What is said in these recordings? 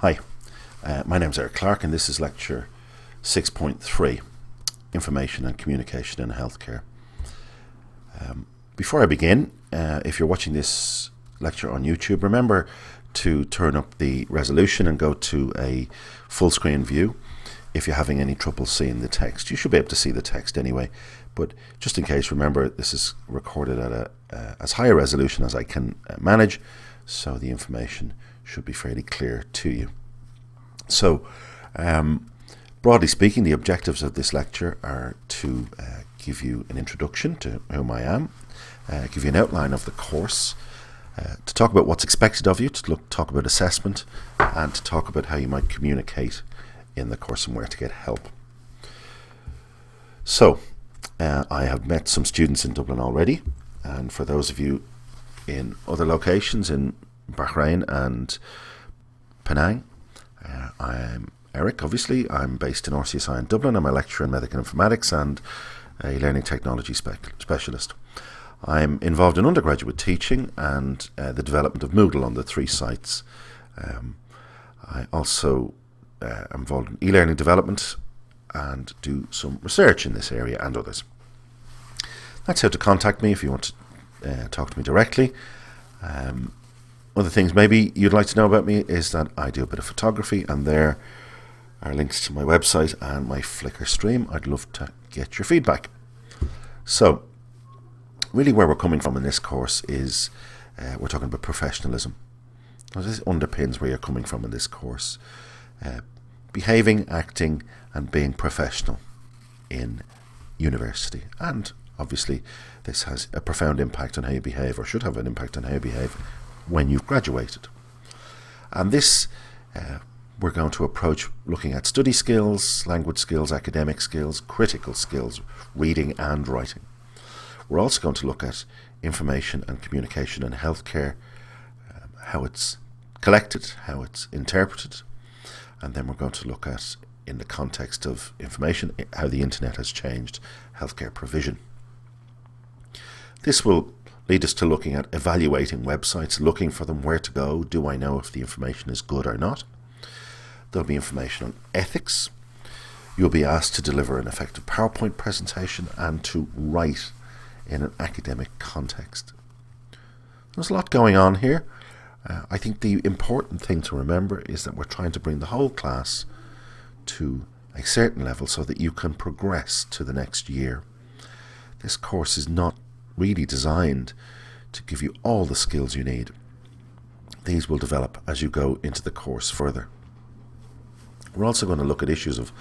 Hi, my name is Clarke and this is lecture 6.3, Information and Communication in Healthcare. Before I begin, if you're watching this lecture on YouTube, remember to turn up the resolution and go to a full screen view. If you're having any trouble seeing the text, you should be able to see the text anyway, but just in case, remember this is recorded at as high a resolution as I can manage, so the information should be fairly clear to you. So, broadly speaking, the objectives of this lecture are to give you an introduction to whom I am, give you an outline of the course, to talk about what's expected of you, to talk about assessment, and to talk about how you might communicate in the course and where to get help. So, I have met some students in Dublin already, and for those of you in other locations in Bahrain and Penang, I'm Eric, obviously. I'm based in RCSI in Dublin. I'm a lecturer in medical informatics and a learning technology specialist. I'm involved in undergraduate teaching and the development of Moodle on the 3 sites. I also am involved in e-learning development and do some research in this area and others. That's how to contact me if you want to talk to me directly. Other things maybe you'd like to know about me is that I do a bit of photography, and there are links to my website and my Flickr stream. I'd love to get your feedback. So, really where we're coming from in this course is we're talking about professionalism. Now, this underpins where you're coming from in this course. Behaving, acting and being professional in university. And obviously this has a profound impact on how you behave, or should have an impact on how you behave when you've graduated. And this we're going to approach looking at study skills, language skills, academic skills, critical skills, reading and writing. We're also going to look at information and communication in healthcare, how it's collected, how it's interpreted, and then we're going to look at, in the context of information, how the internet has changed healthcare provision. This will lead us to looking at evaluating websites, looking for them, where to go, do I know if the information is good or not. There'll be information on ethics. You'll be asked to deliver an effective PowerPoint presentation and to write in an academic context. There's a lot going on here. I think the important thing to remember is that we're trying to bring the whole class to a certain level so that you can progress to the next year. This course is not really designed to give you all the skills you need. These will develop as you go into the course further. We're also going to look at issues of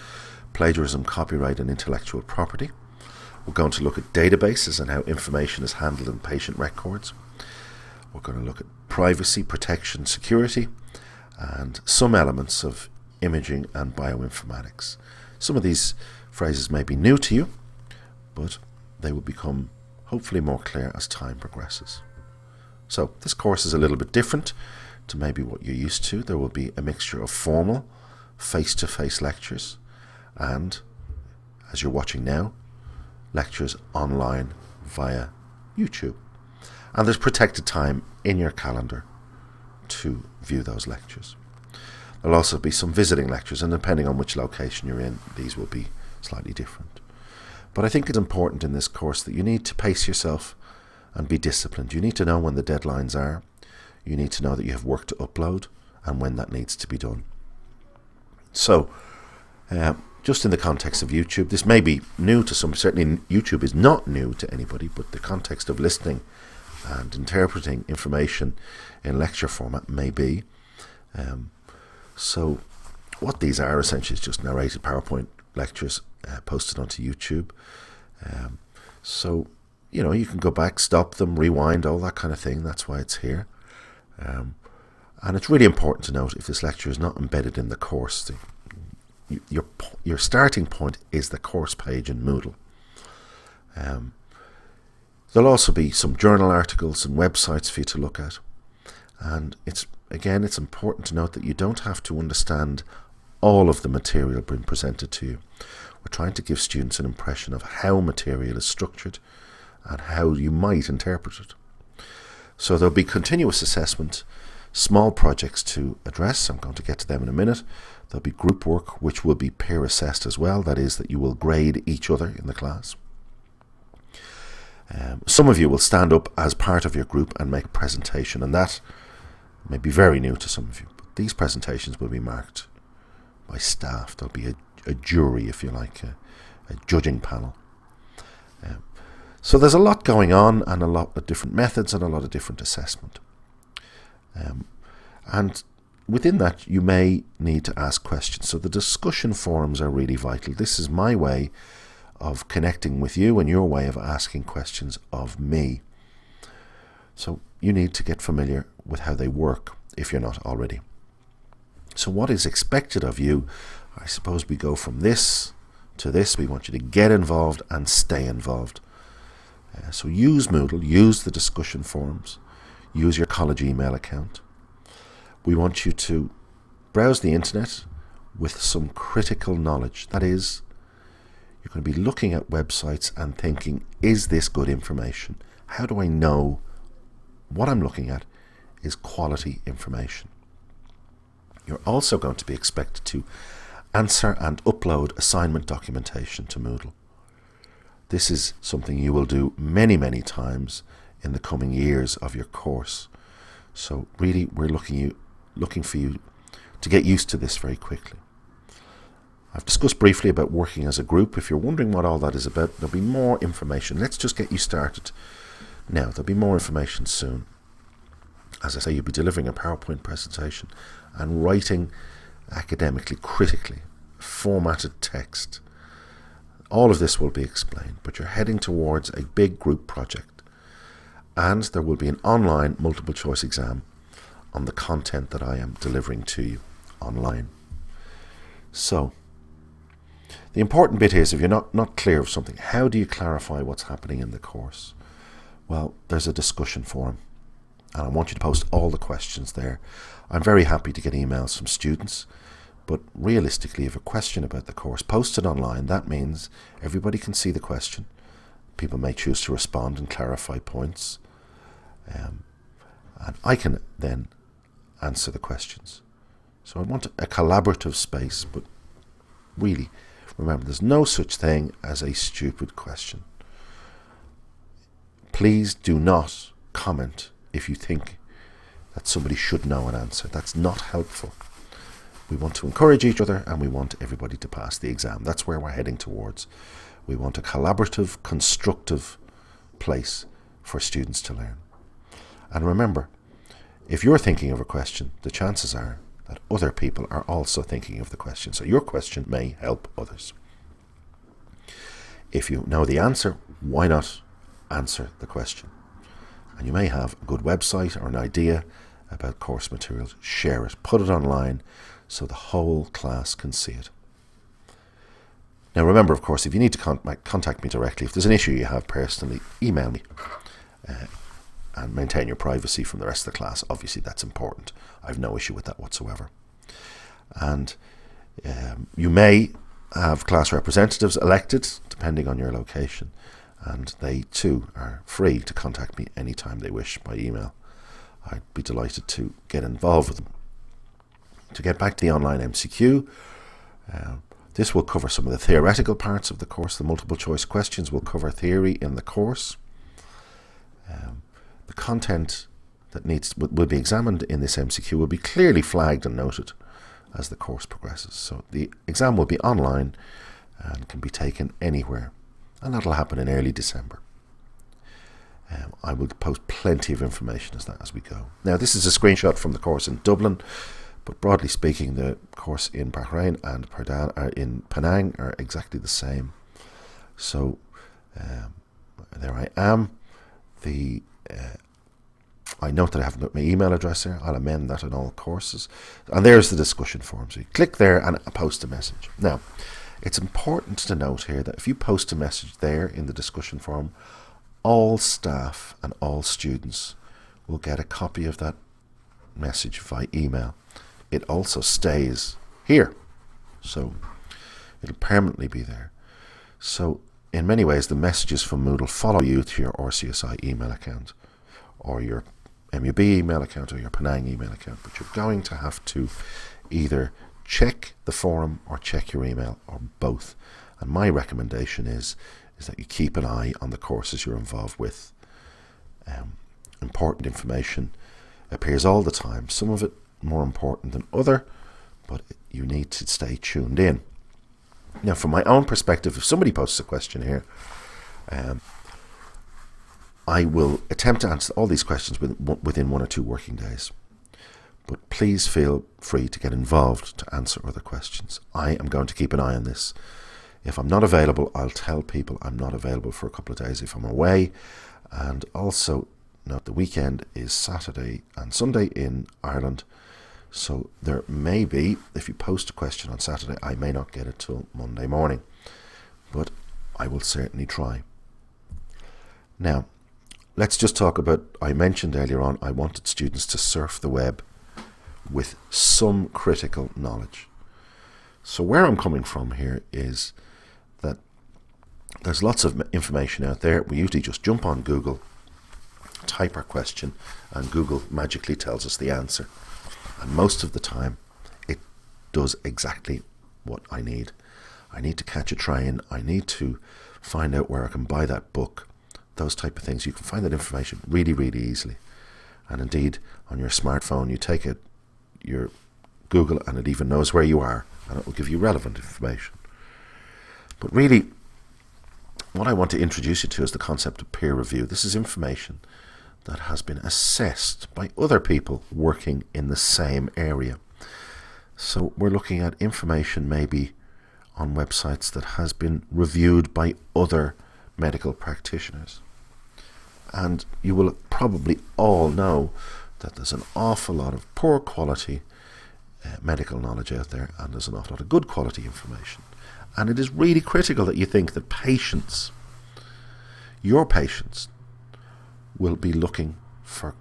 plagiarism, copyright and intellectual property. We're going to look at databases and how information is handled in patient records. We're going to look at privacy, protection, security, and some elements of imaging and bioinformatics. Some of these phrases may be new to you, but they will become hopefully more clear as time progresses. So this course is a little bit different to maybe what you're used to. There will be a mixture of formal, face-to-face lectures and, as you're watching now, lectures online via YouTube. And there's protected time in your calendar to view those lectures. There'll also be some visiting lectures, and depending on which location you're in, these will be slightly different. But I think it's important in this course that you need to pace yourself and be disciplined. You need to know when the deadlines are. You need to know that you have work to upload and when that needs to be done. So, just in the context of YouTube, this may be new to some. Certainly YouTube is not new to anybody, but the context of listening and interpreting information in lecture format may be. So what these are essentially is just narrated PowerPoint lectures posted onto YouTube. So, you know, you can go back, stop them, rewind, all that kind of thing. That's why it's here. And it's really important to note if this lecture is not embedded in the course, your starting point is the course page in Moodle. There'll also be some journal articles and websites for you to look at. And it's important to note that you don't have to understand all of the material being presented to you. We're trying to give students an impression of how material is structured and how you might interpret it. So there'll be continuous assessment small projects to address. I'm going to get to them in a minute. There'll be group work, which will be peer assessed as well. That is, that you will grade each other in the class. Some of you will stand up as part of your group and make a presentation, and that may be very new to some of you. But these presentations will be marked by staff. There'll be a jury, if you like, a judging panel. So there's a lot going on, and a lot of different methods and a lot of different assessment. And within that, you may need to ask questions. So the discussion forums are really vital. This is my way of connecting with you and your way of asking questions of me. So you need to get familiar with how they work if you're not already. So what is expected of you? I suppose we go from this to this. We want you to get involved and stay involved. So use Moodle, use the discussion forums, use your college email account. We want you to browse the internet with some critical knowledge. That is, you're going to be looking at websites and thinking, is this good information? How do I know what I'm looking at is quality information? You're also going to be expected to answer and upload assignment documentation to Moodle. This is something you will do many, many times in the coming years of your course. So really, we're looking for you to get used to this very quickly. I've discussed briefly about working as a group. If you're wondering what all that is about, there'll be more information. Let's just get you started now. There'll be more information soon. As I say, you'll be delivering a PowerPoint presentation and writing academically, critically, formatted text. All of this will be explained, but you're heading towards a big group project, and there will be an online multiple choice exam on the content that I am delivering to you online. So the important bit is, if you're not clear of something, how do you clarify what's happening in the course? Well, there's a discussion forum, and I want you to post all the questions there. I'm very happy to get emails from students, but realistically, if a question about the course posted online, that means everybody can see the question. People may choose to respond and clarify points, and I can then answer the questions. So I want a collaborative space, but really, remember, there's no such thing as a stupid question. Please do not comment if you think that somebody should know an answer. That's not helpful. We want to encourage each other, and we want everybody to pass the exam. That's where we're heading towards. We want a collaborative, constructive place for students to learn. And remember, if you're thinking of a question, the chances are that other people are also thinking of the question. So your question may help others. If you know the answer, why not answer the question? And you may have a good website or an idea about course materials. Share it, put it online so the whole class can see it. Now remember, of course, if you need to contact me directly, if there's an issue you have personally, email me and maintain your privacy from the rest of the class. Obviously, that's important. I have no issue with that whatsoever. And you may have class representatives elected, depending on your location, and they too are free to contact me anytime they wish by email. I'd be delighted to get involved with them. To get back to the online MCQ, this will cover some of the theoretical parts of the course. The multiple choice questions will cover theory in the course. The content that will be examined in this MCQ will be clearly flagged and noted as the course progresses. So the exam will be online and can be taken anywhere, and that'll happen in early December. I will post plenty of information as we go. Now, this is a screenshot from the course in Dublin, but broadly speaking, the course in Bahrain and in Penang are exactly the same. So there I am. I note that I haven't got my email address there. I'll amend that in all courses. And there's the discussion forum. So you click there and post a message. Now, it's important to note here that if you post a message there in the discussion forum, all staff and all students will get a copy of that message via email. It also stays here, so it'll permanently be there. So in many ways, the messages from Moodle follow you to your RCSI email account or your MUB email account or your Penang email account, but you're going to have to either check the forum or check your email, or both. And my recommendation is that you keep an eye on the courses you're involved with. Important information appears all the time, some of it more important than other, but you need to stay tuned in. Now, from my own perspective, if somebody posts a question here, I will attempt to answer all these questions within 1 or 2 working days. But please feel free to get involved to answer other questions. I am going to keep an eye on this. If I'm not available, I'll tell people I'm not available for a couple of days if I'm away. And also note the weekend is Saturday and Sunday in Ireland. So there may be, if you post a question on Saturday, I may not get it till Monday morning. But I will certainly try. Now, let's just talk about, I mentioned earlier on, I wanted students to surf the web with some critical knowledge. So where I'm coming from here is that there's lots of information out there. We usually just jump on Google, type our question, and Google magically tells us the answer. And most of the time, it does exactly what I need. I need to catch a train. I need to find out where I can buy that book. Those type of things. You can find that information really, really easily. And indeed, on your smartphone, you take it, your Google, and it even knows where you are, and it will give you relevant information. But really, what I want to introduce you to is the concept of peer review. This is information that has been assessed by other people working in the same area. So we're looking at information maybe on websites that has been reviewed by other medical practitioners. And you will probably all know that there's an awful lot of poor quality medical knowledge out there, and there's an awful lot of good quality information. And it is really critical that you think that patients, your patients, will be looking for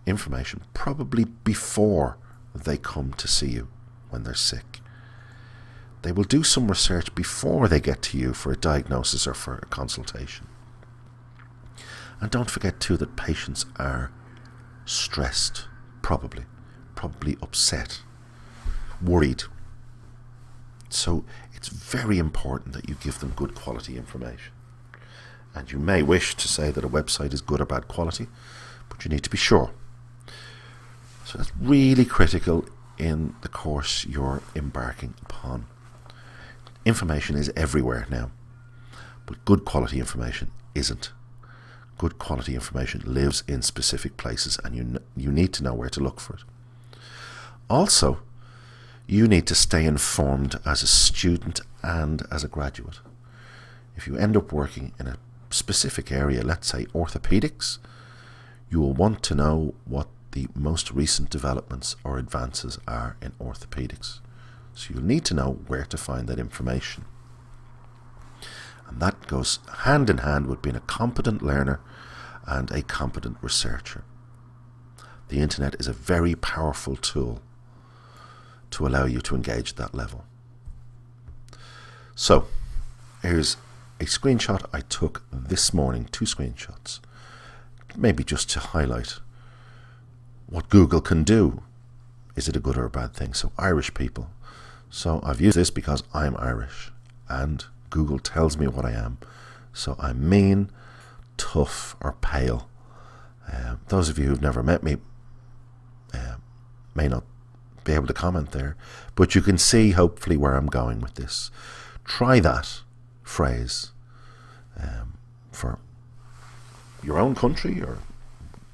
information probably before they come to see you when they're sick. They will do some research before they get to you for a diagnosis or for a consultation. And don't forget too that patients are stressed, probably upset, worried. So it's very important that you give them good quality information. And you may wish to say that a website is good or bad quality, but you need to be sure. So that's really critical in the course you're embarking upon. Information is everywhere now, but good quality information isn't. Good quality information lives in specific places, and you need to know where to look for it. Also, you need to stay informed as a student and as a graduate. If you end up working in a specific area, let's say orthopedics, you will want to know what the most recent developments or advances are in orthopedics. So you'll need to know where to find that information. And that goes hand in hand with being a competent learner and a competent researcher. The internet is a very powerful tool to allow you to engage at that level. So, here's a screenshot I took this morning, 2 screenshots, maybe just to highlight what Google can do. Is it a good or a bad thing? So, Irish people. So, I've used this because I'm Irish, and Google tells me what I am. So, I'm mean, tough, or pale. Those of you who've never met me may not be able to comment there, but you can see hopefully where I'm going with this. Try that phrase for your own country, or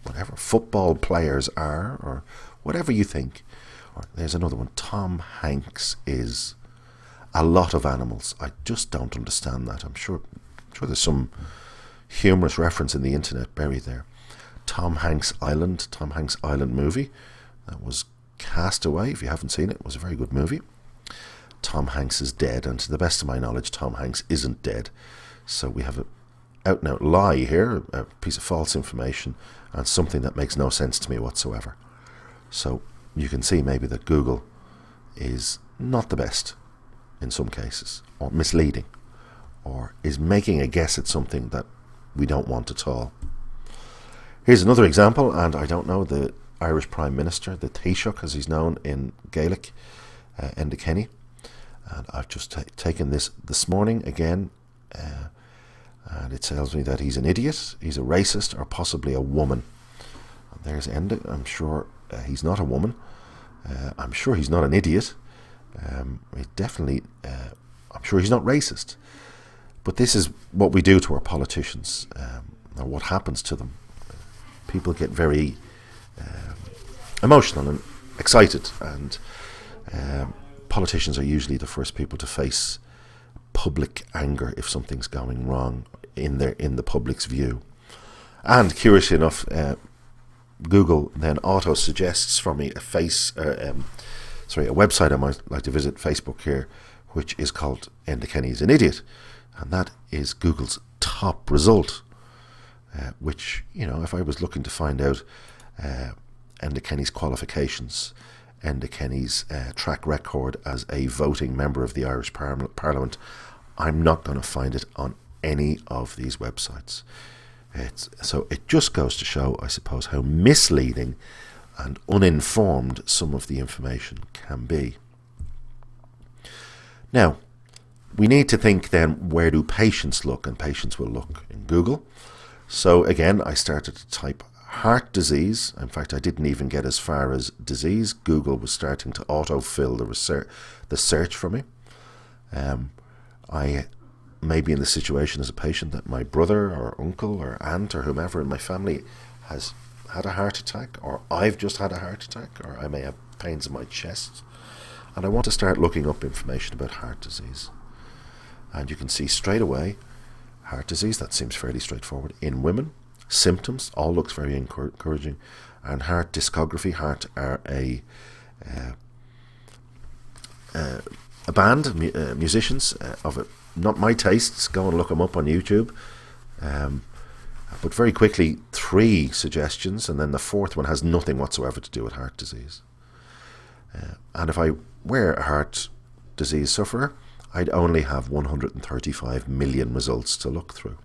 whatever football players are, or whatever you think. Or there's another one. Tom Hanks is a lot of animals. I just don't understand that. I'm sure there's some humorous reference in the internet buried there. Tom Hanks Island movie that was Castaway. If you haven't seen it, it was a very good movie. Tom Hanks is dead, and to the best of my knowledge, Tom Hanks isn't dead. So we have an out-and-out lie here, a piece of false information, and something that makes no sense to me whatsoever. So you can see maybe that Google is not the best in some cases, or misleading, or is making a guess at something that we don't want at all. Here's another example, and I don't know the Irish Prime Minister, the Taoiseach as he's known in Gaelic, Enda Kenny. And I've just taken this morning again, and it tells me that he's an idiot, he's a racist, or possibly a woman. And there's Enda. I'm sure he's not a woman. I'm sure he's not an idiot. He definitely, I'm sure he's not racist. But this is what we do to our politicians, or what happens to them. People get very emotional and excited, and politicians are usually the first people to face public anger if something's going wrong in the public's view. And curiously enough, Google then auto suggests for me a website I might like to visit, Facebook here, which is called Enda Kenny's an Idiot, and that is Google's top result. Which, if I was looking to find out Enda Kenny's qualifications, Enda Kenny's track record as a voting member of the Irish Parliament, I'm not going to find it on any of these websites. So it just goes to show, I suppose, how misleading and uninformed some of the information can be. Now, we need to think then, where do patients look? And patients will look in Google. So again, I started to type heart disease. In fact, I didn't even get as far as disease. Google was starting to autofill the search for me. I may be in the situation as a patient that my brother or uncle or aunt or whomever in my family has had a heart attack, or I've just had a heart attack, or I may have pains in my chest, and I want to start looking up information about heart disease. And you can see straight away, heart disease, that seems fairly straightforward. In women, symptoms, all looks very encouraging. And heart discography, Heart are a band, musicians of it. Not my tastes, go and look them up on YouTube. But very quickly, 3 suggestions, and then the 4th one has nothing whatsoever to do with heart disease. And if I were a heart disease sufferer, I'd only have 135 million results to look through.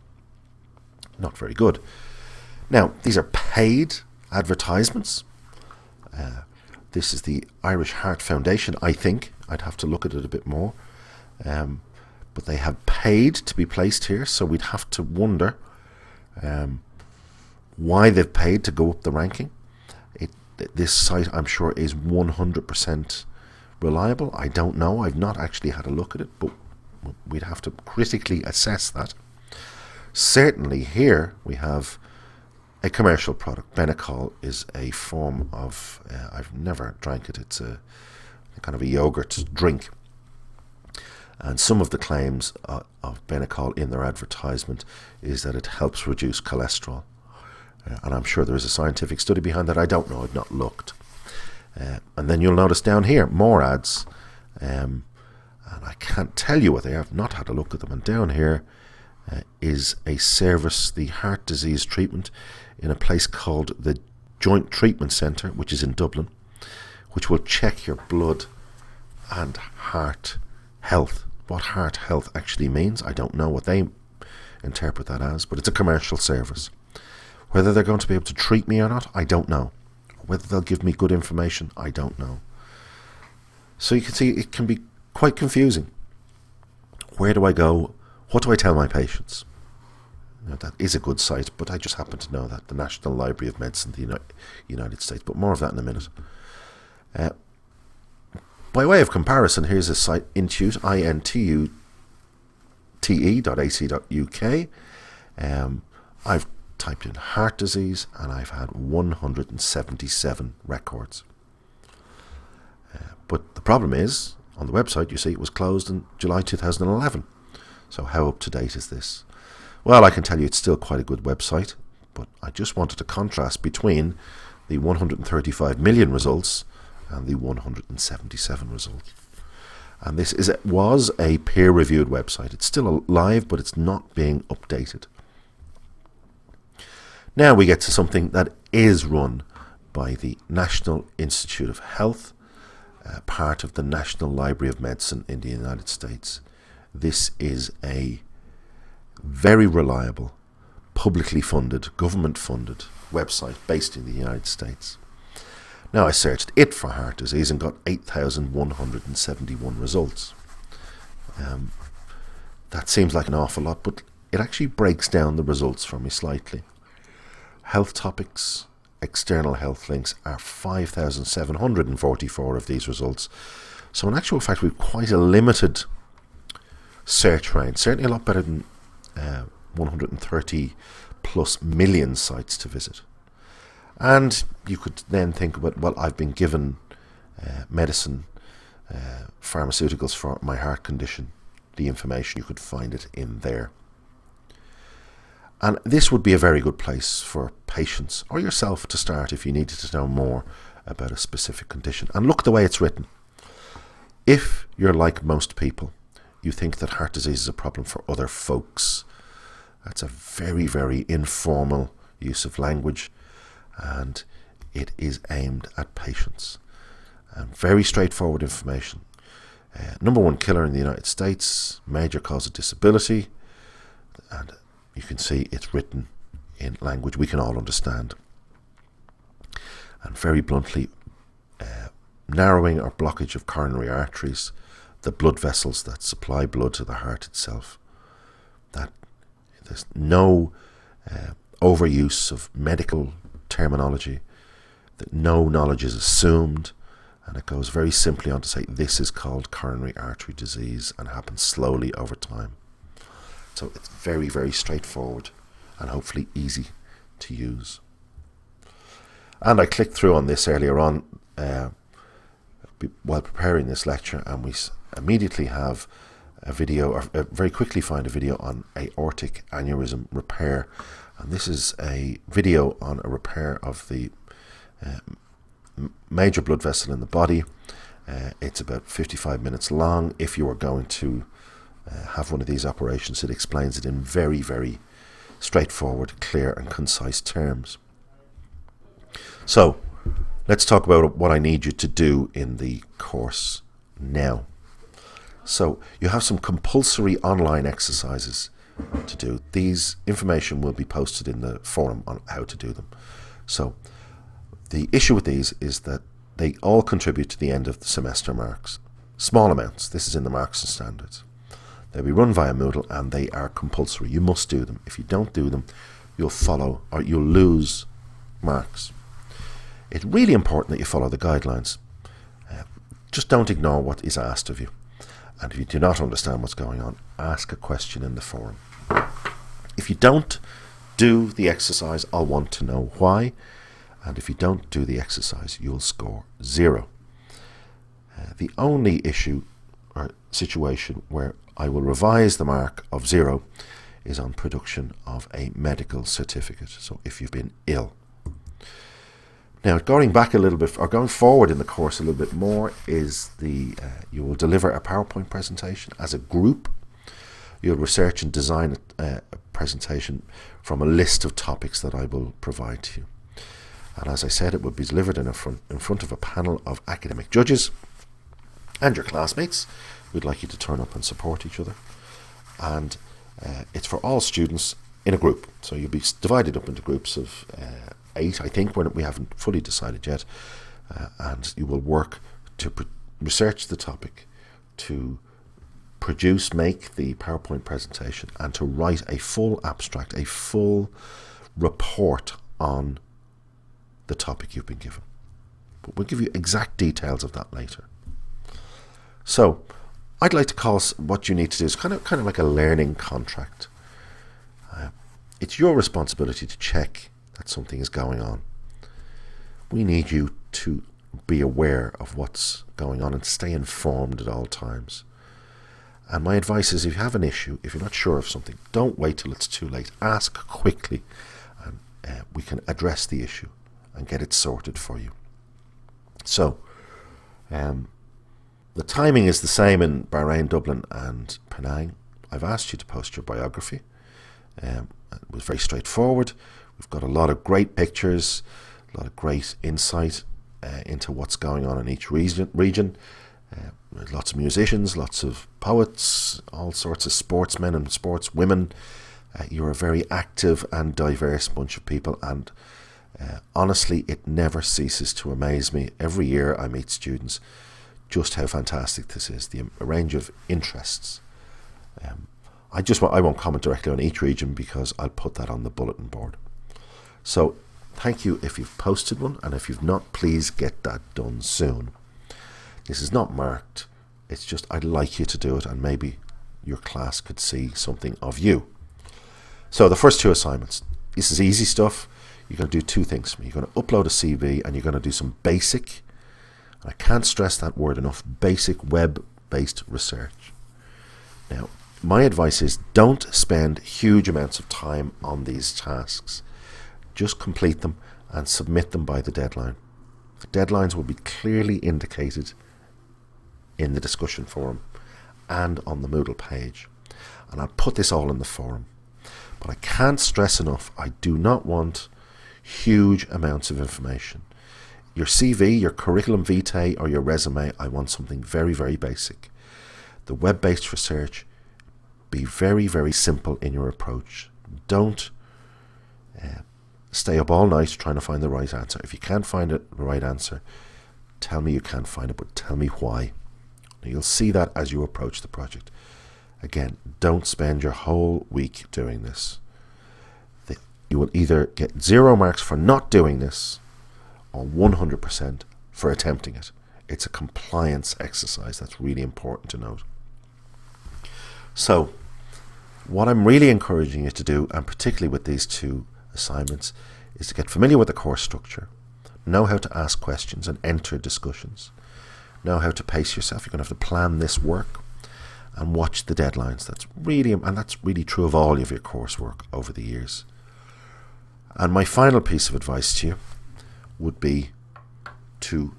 Not very good. Now, these are paid advertisements. This is the Irish Heart Foundation, I think. I'd have to look at it a bit more. But they have paid to be placed here, so we'd have to wonder why they've paid to go up the ranking. This site, I'm sure, is 100% reliable. I don't know. I've not actually had a look at it, but we'd have to critically assess that. Certainly here we have a commercial product. Benecol is a form of, I've never drank it, it's a kind of a yogurt drink. And some of the claims of Benecol in their advertisement is that it helps reduce cholesterol. And I'm sure there is a scientific study behind that. I don't know, I've not looked. And then you'll notice down here, more ads. And I can't tell you what they are. I've not had a look at them. And down here is a service, the heart disease treatment, in a place called the Joint Treatment Centre, which is in Dublin, which will check your blood and heart health. What heart health actually means, I don't know what they interpret that as, but it's a commercial service. Whether they're going to be able to treat me or not, I don't know. Whether they'll give me good information, I don't know. So you can see it can be quite confusing. Where do I go? What do I tell my patients? That is a good site, but I just happen to know that, the National Library of Medicine, the United States, but more of that in a minute. By way of comparison, here's a site, Intute, intute.ac.uk. I've typed in heart disease, and I've had 177 records. But the problem is, on the website, you see it was closed in July 2011. So how up to date is this? Well, I can tell you it's still quite a good website, but I just wanted to contrast between the 135 million results and the 177 results. And this was a peer-reviewed website. It's still live, but it's not being updated. Now we get to something that is run by the National Institute of Health, part of the National Library of Medicine in the United States. This is a very reliable, publicly funded, government-funded website based in the United States. Now I searched it for heart disease and got 8,171 results. That seems like an awful lot, but it actually breaks down the results for me slightly. Health topics, external health links are 5,744 of these results. So in actual fact, we've quite a limited search range, certainly a lot better than 130 plus million sites to visit. And you could then think about, well, I've been given medicine, pharmaceuticals for my heart condition. The information, you could find it in there. And this would be a very good place for patients or yourself to start if you needed to know more about a specific condition. And look at the way it's written. If you're like most people, you think that heart disease is a problem for other folks. That's a very, very informal use of language, and it is aimed at patients. And very straightforward information. Number one killer in the United States, major cause of disability, and you can see it's written in language we can all understand. And very bluntly, narrowing or blockage of coronary arteries, the blood vessels that supply blood to the heart itself. That there's no overuse of medical terminology, that no knowledge is assumed, and it goes very simply on to say this is called coronary artery disease and happens slowly over time. So it's very, very straightforward and hopefully easy to use. And I clicked through on this earlier on while preparing this lecture, and we immediately have a video, or very quickly find a video on aortic aneurysm repair. And this is a video on a repair of the major blood vessel in the body. It's about 55 minutes long. If you are going to have one of these operations, it explains it in very, very straightforward, clear and concise terms. So let's talk about what I need you to do in the course now. So you have some compulsory online exercises to do. These information will be posted in the forum on how to do them. So the issue with these is that they all contribute to the end of the semester marks. Small amounts. This is in the marks and standards. They'll be run via Moodle and they are compulsory. You must do them. If you don't do them, you'll follow or you'll lose marks. It's really important that you follow the guidelines. Just don't ignore what is asked of you. And if you do not understand what's going on, ask a question in the forum. If you don't do the exercise, I'll want to know why. And if you don't do the exercise, you'll score 0. The only issue or situation where I will revise the mark of 0 is on production of a medical certificate. So if you've been ill. Now, going back a little bit, or going forward in the course a little bit more, is you will deliver a PowerPoint presentation as a group. You'll research and design a presentation from a list of topics that I will provide to you. And as I said, it will be delivered in front of a panel of academic judges and your classmates. We'd like you to turn up and support each other. And it's for all students in a group. So you'll be divided up into groups of 8, I think, we haven't fully decided yet. And you will work to research the topic, to make the PowerPoint presentation, and to write a full abstract, a full report on the topic you've been given. But we'll give you exact details of that later. So I'd like to call what you need to do is kind of like a learning contract. It's your responsibility to check that something is going on. We need you to be aware of what's going on and stay informed at all times. And my advice is, if you have an issue, if you're not sure of something, don't wait till it's too late. Ask quickly, and we can address the issue and get it sorted for you. So, the timing is the same in Bahrain, Dublin and Penang. I've asked you to post your biography. It was very straightforward. We've got a lot of great pictures, a lot of great insight into what's going on in each region. Lots of musicians, lots of poets, all sorts of sportsmen and sportswomen. You're a very active and diverse bunch of people, and Honestly, it never ceases to amaze me. Every year I meet students just how fantastic this is, the range of interests. I won't comment directly on each region because I'll put that on the bulletin board. So thank you if you've posted one, and if you've not, please get that done soon. This is not marked, it's just I'd like you to do it, and maybe your class could see something of you. So the first 2 assignments, this is easy stuff. You're going to do 2 things for me. You're going to upload a CV, and you're going to do some basic, I can't stress that word enough, basic web-based research. Now, my advice is don't spend huge amounts of time on these tasks. Just complete them and submit them by the deadline. The deadlines will be clearly indicated in the discussion forum and on the Moodle page. And I'll put this all in the forum. But I can't stress enough, I do not want huge amounts of information. Your CV, your curriculum vitae, or your resume, I want something very, very basic. The web-based research, be very, very simple in your approach. Don't stay up all night trying to find the right answer. If you can't find the right answer, tell me you can't find it, but tell me why. Now, you'll see that as you approach the project. Again, don't spend your whole week doing this. You will either get 0 marks for not doing this or 100% for attempting it. It's a compliance exercise. That's really important to note. So, what I'm really encouraging you to do, and particularly with these 2 assignments, is to get familiar with the course structure, know how to ask questions and enter discussions, know how to pace yourself. You're going to have to plan this work and watch the deadlines. That's really true of all of your coursework over the years. And my final piece of advice to you would be to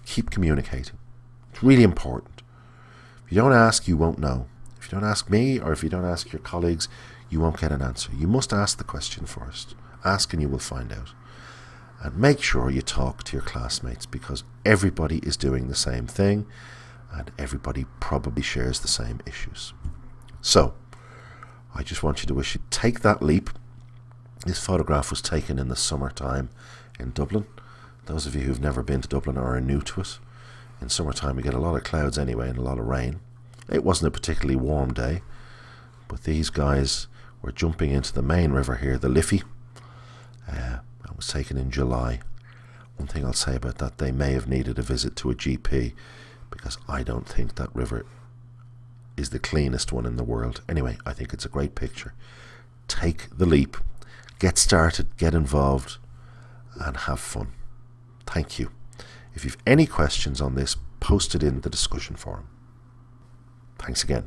keep communicating. It's really important. If you don't ask, you won't know. If you don't ask me, or if you don't ask your colleagues, you won't get an answer. You must ask the question first. Ask and you will find out. And make sure you talk to your classmates, because everybody is doing the same thing and everybody probably shares the same issues. So, I just want you to wish you take that leap. This photograph was taken in the summertime in Dublin. Those of you who've never been to Dublin or are new to it, in summertime we get a lot of clouds anyway and a lot of rain. It wasn't a particularly warm day, but these guys were jumping into the main river here, the Liffey. That was taken in July. One thing I'll say about that, they may have needed a visit to a GP, because I don't think that river is the cleanest one in the world. Anyway, I think it's a great picture. Take the leap, get started, get involved, and have fun. Thank you. If you've any questions on this, post it in the discussion forum. Thanks again.